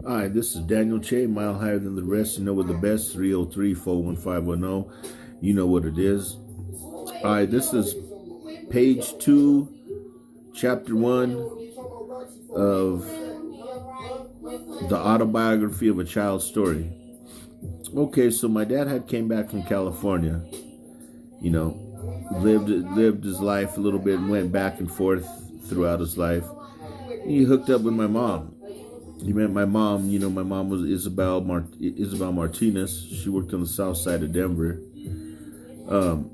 Hi, this is Daniel Che, mile higher than the rest. You know what the best, 303-41510. You know what it is. Hi, this is page 2, chapter 1 of the autobiography of a child's story. Okay, so my dad had came back from California, you know, lived his life a little bit and went back and forth throughout his life. He hooked up with my mom. He met my mom. My mom was Isabel Martinez. She worked on the south side of Denver. Um,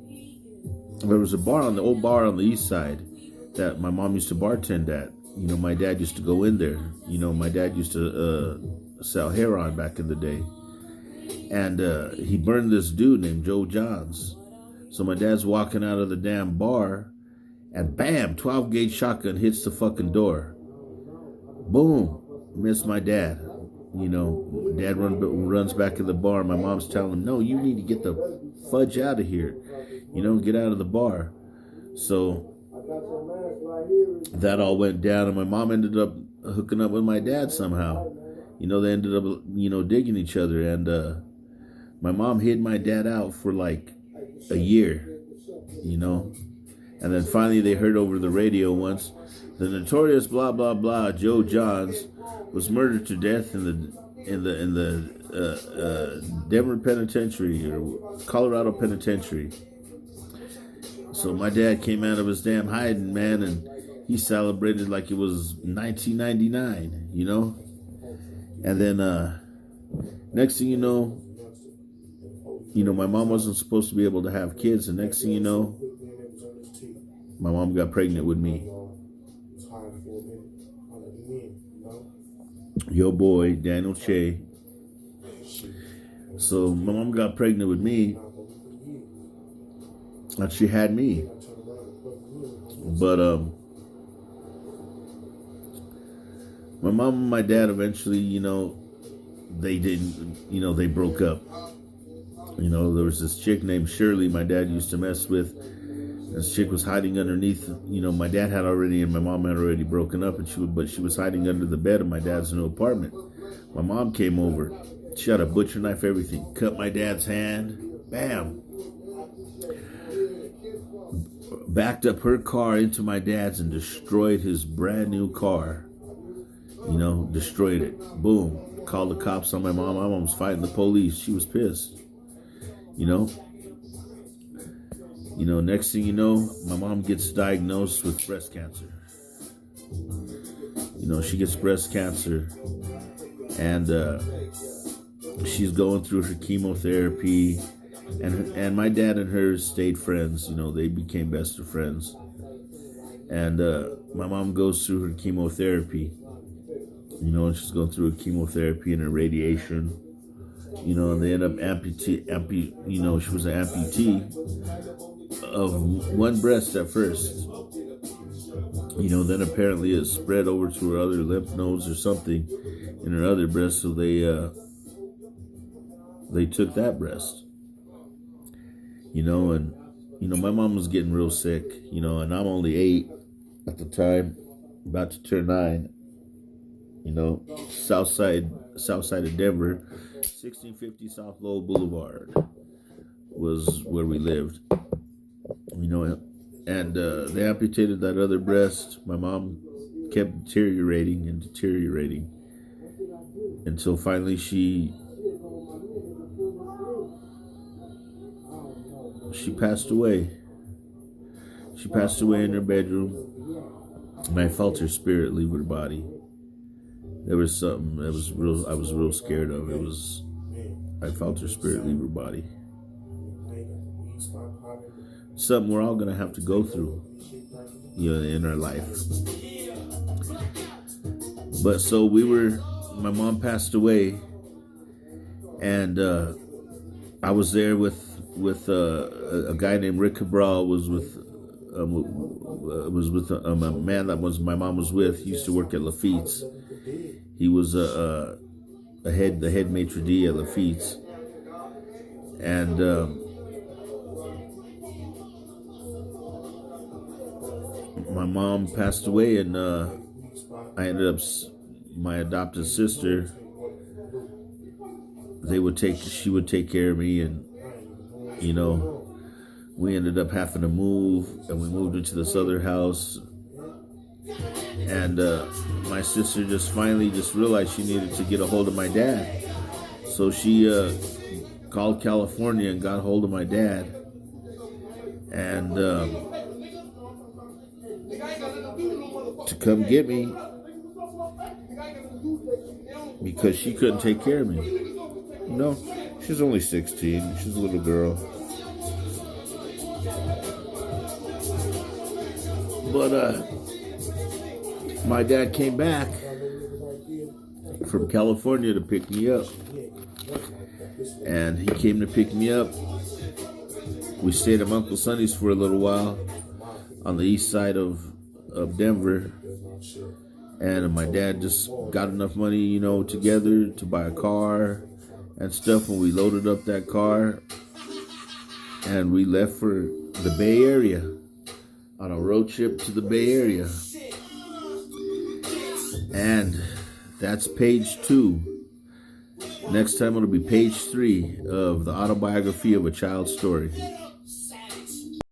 there was a old bar on the east side that my mom used to bartend at. My dad used to go in there. My dad used to sell heroin back in the day. And he burned this dude named Joe Johns. So my dad's walking out of the damn bar, and bam, 12 gauge shotgun hits the fucking door. Boom. Missed my dad. Dad runs back in the bar. My mom's telling him, no, you need to get the fudge out of here. Get out of the bar. So that all went down, and my mom ended up hooking up with my dad somehow. They ended up, digging each other. And my mom hid my dad out for like a year, And then finally they heard over the radio once, the notorious blah blah blah Joe Johns was murdered to death in the Denver Penitentiary or Colorado Penitentiary. So my dad came out of his damn hiding, man, and he celebrated like it was 1999, And then next thing you know, my mom wasn't supposed to be able to have kids, and next thing you know, my mom got pregnant with me. Yo boy, Daniel Che. So my mom got pregnant with me, and she had me. But my mom and my dad eventually, they didn't, they broke up. There was this chick named Shirley my dad used to mess with. This chick was hiding underneath, my dad had already and my mom had already broken up, but she was hiding under the bed of my dad's new apartment. My mom came over. She had a butcher knife, everything. Cut my dad's hand. Bam. Backed up her car into my dad's and destroyed his brand new car. Destroyed it. Boom. Called the cops on my mom. My mom was fighting the police. She was pissed. Next thing you know, my mom gets diagnosed with breast cancer. She gets breast cancer, and she's going through her chemotherapy, and my dad and her stayed friends. They became best of friends. And my mom goes through her chemotherapy, and she's going through her chemotherapy and her radiation. And they end up she was an amputee of one breast at first. Then apparently it spread over to her other lymph nodes or something in her other breast, so they took that breast. And my mom was getting real sick, and I'm only 8 at the time, about to turn 9. South side of Denver, 1650 South Lowell Boulevard was where we lived. And they amputated that other breast. My mom kept deteriorating until finally she passed away. She passed away in her bedroom, and I felt her spirit leave her body. There was something that was real. I was real scared of. I felt her spirit leave her body. Something we're all gonna have to go through, in our life. But so my mom passed away, and I was there with a guy named Rick Cabral. Was with a man that my mom was with. He used to work at Lafitte's. He was the head maitre d' at Lafitte's, and my mom passed away, and I ended up, my adopted sister she would take care of me, and you know, we ended up having to move, and we moved into this other house. And my sister just finally realized she needed to get a hold of my dad. So she called California and got a hold of my dad. And to come get me, because she couldn't take care of me. You know, she's only 16. She's a little girl. But my dad came back from California to pick me up. And he came to pick me up. We stayed at Uncle Sonny's for a little while on the east side of Denver. And my dad just got enough money, you know, together to buy a car and stuff. And we loaded up that car and we left for the Bay Area on a road trip to the Bay Area. And that's page 2. Next time it'll be page 3 of the autobiography of a child's story.